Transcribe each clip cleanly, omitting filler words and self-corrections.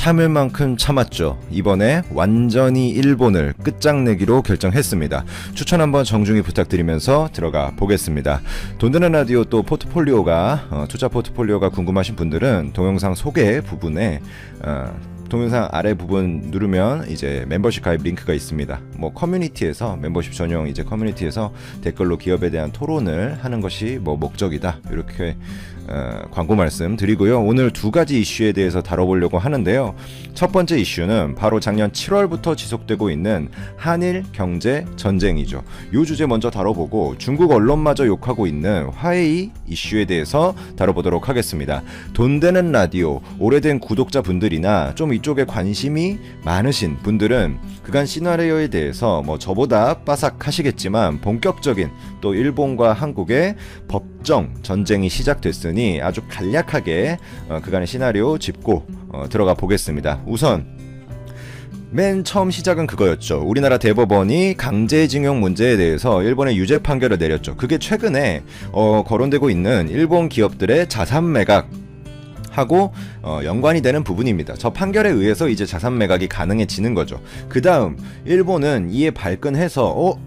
참을 만큼 참았죠. 이번에 완전히 일본을 끝장내기로 결정했습니다. 추천 한번 정중히 부탁드리면서 들어가 보겠습니다. 돈 드는 라디오 또 포트폴리오가 투자 포트폴리오가 궁금하신 분들은 동영상 소개 부분에 동영상 아래 부분 누르면 이제 멤버십 가입 링크가 있습니다. 뭐 커뮤니티에서 멤버십 전용 이제 커뮤니티에서 댓글로 기업에 대한 토론을 하는 것이 뭐 목적이다. 이렇게 광고 말씀 드리고요. 오늘 두 가지 이슈에 대해서 다뤄보려고 하는데요. 첫 번째 이슈는 바로 작년 7월부터 지속되고 있는 한일 경제 전쟁이죠. 이 주제 먼저 다뤄보고 중국 언론마저 욕하고 있는 화웨이 이슈에 대해서 다뤄보도록 하겠습니다. 돈 되는 라디오 오래된 구독자분들이나 좀 이쪽에 관심이 많으신 분들은 그간 시나리오에 대해서 뭐 저보다 빠삭하시겠지만 본격적인 또 일본과 한국의 법정 전쟁이 시작됐으니 아주 간략하게 그간의 시나리오 짚고 들어가 보겠습니다. 우선 맨 처음 시작은 그거였죠. 우리나라 대법원이 강제징용 문제에 대해서 일본에 유죄 판결을 내렸죠. 그게 최근에 거론되고 있는 일본 기업들의 자산 매각 하고 연관이 되는 부분입니다. 저 판결에 의해서 이제 자산 매각이 가능해지는 거죠. 그 다음 일본은 이에 발끈해서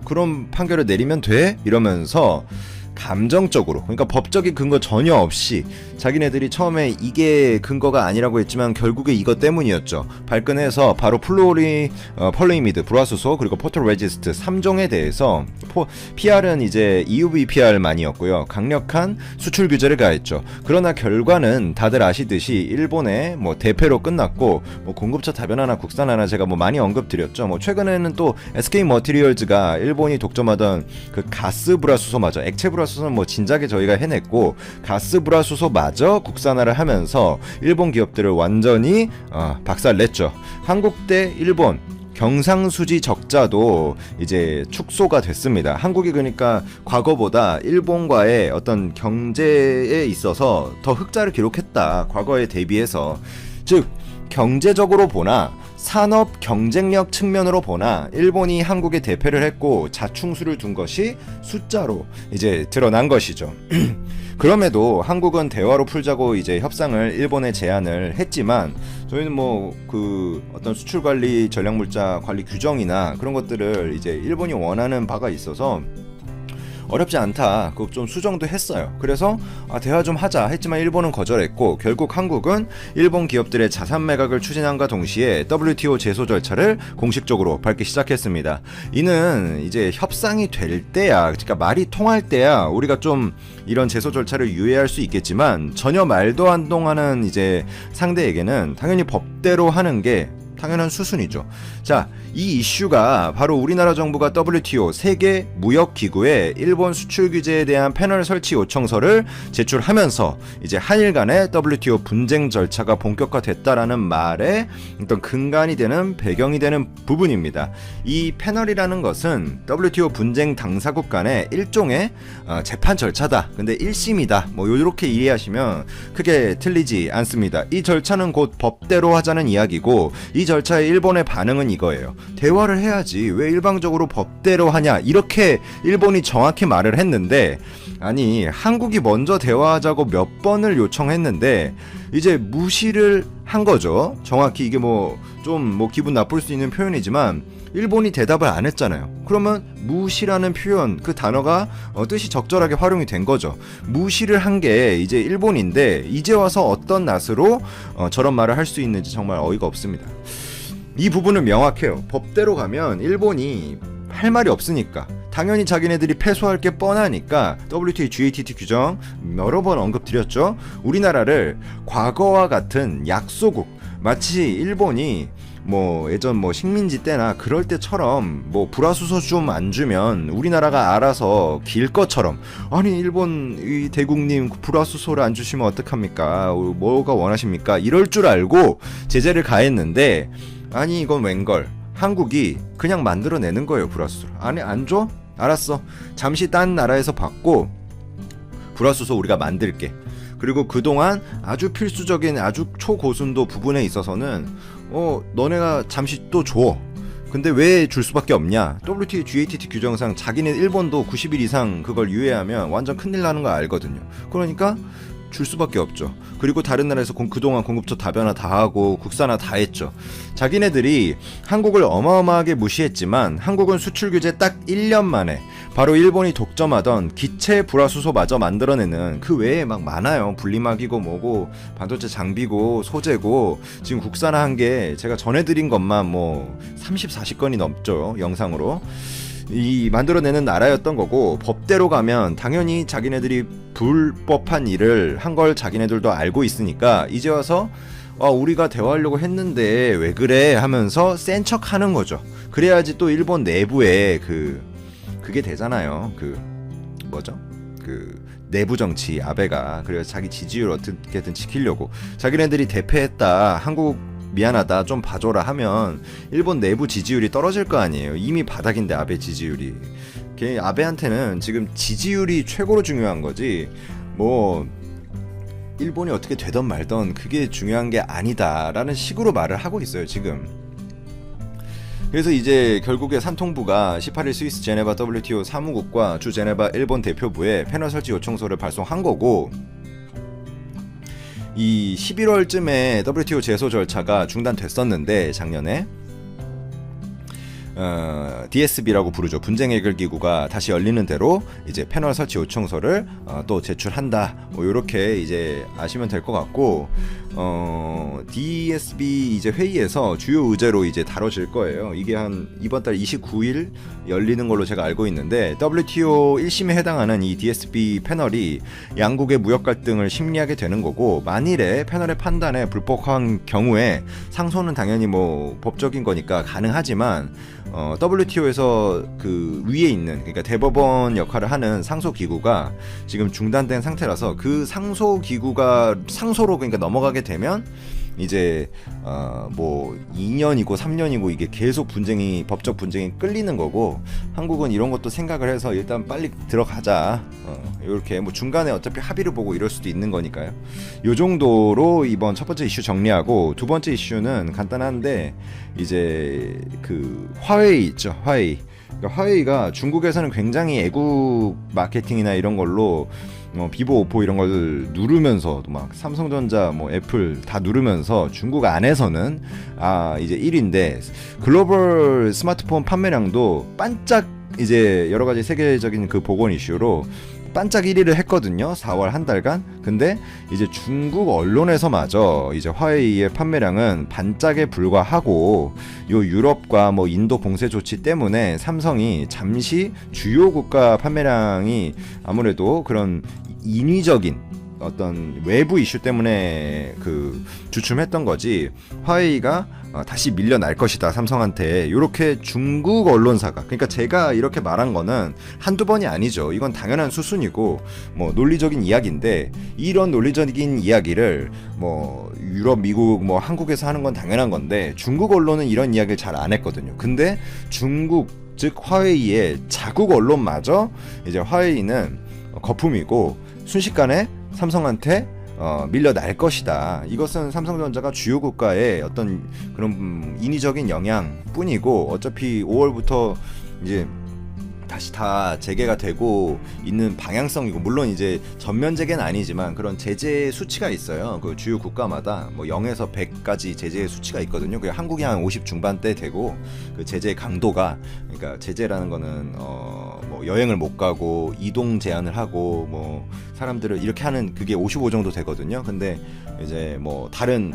그럼 판결을 내리면 돼? 이러면서 감정적으로, 그러니까 법적인 근거 전혀 없이 자기네들이 처음에 이게 근거가 아니라고 했지만 결국에 이것 때문이었죠. 발끈해서 바로 폴리미드, 불화수소 그리고 포토레지스트 3종에 대해서 PR은 이제 EUV PR만이었고요. 강력한 수출 규제를 가했죠. 그러나 결과는 다들 아시듯이 일본의 뭐 대패로 끝났고 뭐 공급처 다변화나 국산화나 제가 뭐 많이 언급드렸죠. 뭐 최근에는 또 SK 머티리얼즈가 일본이 독점하던 그 가스 불화수소마저 액체 불화수소는 뭐 진작에 저희가 해냈고 가스 불화수소마저 국산화를 하면서 일본 기업들을 완전히 박살냈죠. 한국 대 일본 경상수지 적자도 이제 축소가 됐습니다. 한국이 그러니까 과거보다 일본과의 어떤 경제에 있어서 더 흑자를 기록했다. 과거에 대비해서. 즉 경제적으로 보나 산업 경쟁력 측면으로 보나 일본이 한국에 대패를 했고 자충수를 둔 것이 숫자로 이제 드러난 것이죠. 그럼에도 한국은 대화로 풀자고 이제 협상을 일본에 제안을 했지만 저희는 뭐 그 어떤 수출 관리 전략물자 관리 규정이나 그런 것들을 이제 일본이 원하는 바가 있어서 어렵지 않다. 그거 좀 수정도 했어요. 그래서 대화 좀 하자 했지만 일본은 거절했고 결국 한국은 일본 기업들의 자산 매각을 추진함과 동시에 WTO 제소 절차를 공식적으로 밟기 시작했습니다. 이는 이제 협상이 될 때야, 그러니까 말이 통할 때야 우리가 좀 이런 제소 절차를 유예할 수 있겠지만 전혀 말도 안 통하는 이제 상대에게는 당연히 법대로 하는 게 당연한 수순이죠. 자, 이 이슈가 바로 우리나라 정부가 WTO 세계 무역기구에 일본 수출 규제에 대한 패널 설치 요청서를 제출하면서 이제 한일 간의 WTO 분쟁 절차가 본격화됐다라는 말에 어떤 근간이 되는 배경이 되는 부분입니다. 이 패널이라는 것은 WTO 분쟁 당사국 간의 일종의 재판 절차다. 근데 1심이다. 뭐 이렇게 이해하시면 크게 틀리지 않습니다. 이 절차는 곧 법대로 하자는 이야기고 이 절차의 일본의 반응은 이거예요. 대화를 해야지 왜 일방적으로 법대로 하냐 이렇게 일본이 정확히 말을 했는데 아니 한국이 먼저 대화하자고 몇 번을 요청했는데 이제 무시를 한 거죠. 정확히 이게 뭐 좀 뭐 기분 나쁠 수 있는 표현이지만 일본이 대답을 안 했잖아요. 그러면 무시라는 표현 그 단어가 뜻이 적절하게 활용이 된 거죠. 무시를 한 게 이제 일본인데 이제 와서 어떤 낯으로 저런 말을 할 수 있는지 정말 어이가 없습니다. 이 부분은 명확해요. 법대로 가면 일본이 할 말이 없으니까 당연히 자기네들이 패소할 게 뻔하니까 WTO GATT 규정 여러 번 언급드렸죠. 우리나라를 과거와 같은 약소국 마치 일본이 뭐 예전 뭐 식민지 때나 그럴 때처럼 뭐 불화수소 좀 안 주면 우리나라가 알아서 길 것처럼 아니 일본 이 대국님 불화수소를 안 주시면 어떡합니까? 뭐가 원하십니까? 이럴 줄 알고 제재를 가했는데 아니 이건 웬걸 한국이 그냥 만들어내는 거예요. 불화수소를 아니 안 줘? 알았어 잠시 딴 나라에서 받고 불화수소 우리가 만들게. 그리고 그동안 아주 필수적인 아주 초고순도 부분에 있어서는 너네가 잠시 또 줘. 근데 왜 줄 수밖에 없냐? WTO GATT 규정상 자기네 일본도 90일 이상 그걸 유예하면 완전 큰일 나는 거 알거든요. 그러니까 줄 수밖에 없죠. 그리고 다른 나라에서 그동안 공급처 다변화 다 하고 국산화 다 했죠. 자기네들이 한국을 어마어마하게 무시했지만 한국은 수출 규제 딱 1년 만에 바로 일본이 독점하던 기체 불화수소마저 만들어내는, 그 외에 막 많아요. 분리막이고 뭐고 반도체 장비고 소재고 지금 국산화한 게 제가 전해드린 것만 뭐 30, 40건이 넘죠. 영상으로. 이 만들어내는 나라였던 거고, 법대로 가면 당연히 자기네들이 불법한 일을 한 걸 자기네들도 알고 있으니까 이제 와서 우리가 대화하려고 했는데 왜 그래 하면서 센 척 하는 거죠. 그래야지 또 일본 내부에 그게 되잖아요. 내부 정치, 아베가. 그래서 자기 지지율 어떻게든 지키려고 자기네들이 대패했다, 한국 미안하다 좀 봐줘라 하면 일본 내부 지지율이 떨어질 거 아니에요. 이미 바닥인데 아베 지지율이. 아베한테는 지금 지지율이 최고로 중요한 거지, 뭐 일본이 어떻게 되던 말던 그게 중요한 게 아니다라는 식으로 말을 하고 있어요 지금. 그래서 이제 결국에 산통부가 18일 스위스 제네바 WTO 사무국과 주 제네바 일본 대표부에 패널 설치 요청서를 발송한 거고, 이 11월쯤에 WTO 제소 절차가 중단됐었는데 작년에 DSB라고 부르죠. 분쟁 해결 기구가 다시 열리는 대로 이제 패널 설치 요청서를 또 제출한다. 뭐 이렇게 이제 아시면 될 것 같고, DSB 이제 회의에서 주요 의제로 이제 다뤄질 거예요. 이게 한 이번 달 29일 열리는 걸로 제가 알고 있는데, WTO 1심에 해당하는 이 DSB 패널이 양국의 무역 갈등을 심리하게 되는 거고, 만일에 패널의 판단에 불복한 경우에 상소는 당연히 뭐 법적인 거니까 가능하지만 WTO에서 그 위에 있는, 그러니까 대법원 역할을 하는 상소 기구가 지금 중단된 상태라서, 그 상소 기구가 상소로 그러니까 넘어가게 되면 이제 뭐 2년이고 3년이고 이게 계속 분쟁이, 법적 분쟁이 끌리는 거고, 한국은 이런 것도 생각을 해서 일단 빨리 들어가자, 이렇게 뭐 중간에 어차피 합의를 보고 이럴 수도 있는 거니까요. 요 정도로 이번 첫 번째 이슈 정리하고, 두 번째 이슈는 간단한데 이제 그 화웨이 있죠. 화웨이. 그러니까 화웨이가 중국에서는 굉장히 애국 마케팅이나 이런 걸로 비보, 오포 이런 걸 누르면서 막 삼성전자, 뭐 애플 다 누르면서 중국 안에서는 이제 1위인데 글로벌 스마트폰 판매량도 반짝 이제 여러 가지 세계적인 그 보건 이슈로 반짝 1위를 했거든요. 4월 한 달간. 근데 이제 중국 언론에서마저 이제 화웨이의 판매량은 반짝에 불과하고, 요 유럽과 뭐 인도 봉쇄 조치 때문에 삼성이 잠시 주요 국가 판매량이 아무래도 그런 인위적인 어떤 외부 이슈 때문에 그 주춤했던 거지, 화웨이가 다시 밀려날 것이다 삼성한테, 이렇게 중국 언론사가, 그러니까 제가 이렇게 말한 거는 한두 번이 아니죠. 이건 당연한 수순이고 뭐 논리적인 이야기인데, 이런 논리적인 이야기를 뭐 유럽, 미국, 뭐 한국에서 하는 건 당연한 건데, 중국 언론은 이런 이야기를 잘 안 했거든요. 근데 중국, 즉 화웨이의 자국 언론마저 이제 화웨이는 거품이고 순식간에 삼성한테 밀려날 것이다. 이것은 삼성전자가 주요 국가의 어떤 그런 인위적인 영향 뿐이고, 어차피 5월부터 이제 다시 다 재개가 되고 있는 방향성이고, 물론 이제 전면 재개는 아니지만 그런 제재 수치가 있어요. 그 주요 국가마다 뭐 0에서 100까지 제재 수치가 있거든요. 그 한국이 한 50 중반대 되고, 그 제재 강도가, 그러니까 제재라는 거는 뭐 여행을 못 가고 이동 제한을 하고 뭐 사람들을 이렇게 하는, 그게 55 정도 되거든요. 근데 이제 뭐 다른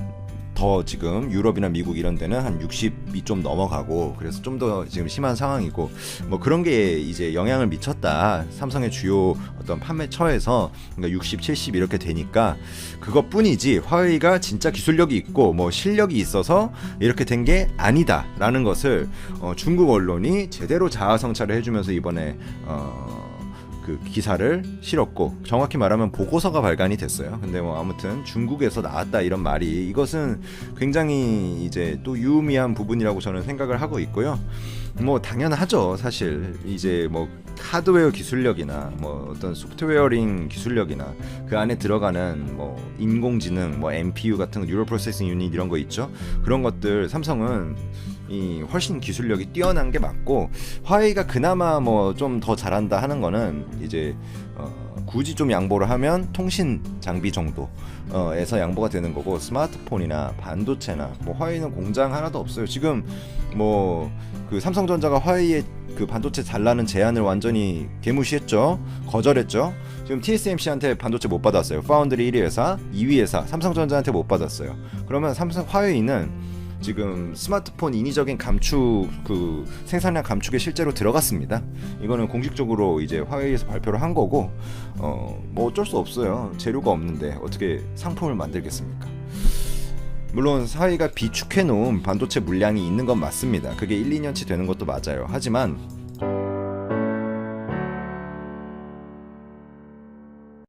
더 지금 유럽이나 미국 이런 데는 한 60이 좀 넘어가고, 그래서 좀 더 지금 심한 상황이고, 뭐 그런 게 이제 영향을 미쳤다. 삼성의 주요 어떤 판매처에서. 그러니까 60, 70 이렇게 되니까 그것뿐이지, 화웨이가 진짜 기술력이 있고 뭐 실력이 있어서 이렇게 된 게 아니다라는 것을 중국 언론이 제대로 자아성찰을 해주면서 이번에 그 기사를 실었고, 정확히 말하면 보고서가 발간이 됐어요. 근데 뭐 아무튼 중국에서 나왔다 이런 말이, 이것은 굉장히 이제 또 유의미한 부분이라고 저는 생각을 하고 있고요. 뭐 당연하죠. 사실 이제 뭐 하드웨어 기술력이나 뭐 어떤 소프트웨어링 기술력이나 그 안에 들어가는 뭐 인공지능, 뭐 NPU 같은 뉴럴 프로세싱 유닛 이런 거 있죠. 그런 것들 삼성은 훨씬 기술력이 뛰어난 게 맞고, 화웨이가 그나마 뭐 좀 더 잘한다 하는 거는 이제 굳이 좀 양보를 하면 통신 장비 정도 에서 양보가 되는 거고, 스마트폰이나 반도체나 뭐 화웨이는 공장 하나도 없어요. 지금 뭐 그 삼성전자가 화웨이의 그 반도체 달라는 제안을 완전히 개무시했죠. 거절했죠. 지금 TSMC한테 반도체 못 받았어요. 파운드리 1위 회사, 2위 회사 삼성전자한테 못 받았어요. 그러면 화웨이는 지금 스마트폰 인위적인 감축, 그 생산량 감축에 실제로 들어갔습니다. 이거는 공식적으로 이제 화웨이에서 발표를 한 거고, 뭐 어쩔 수 없어요. 재료가 없는데 어떻게 상품을 만들겠습니까? 물론 화웨이가 비축해 놓은 반도체 물량이 있는 건 맞습니다. 그게 1, 2년치 되는 것도 맞아요. 하지만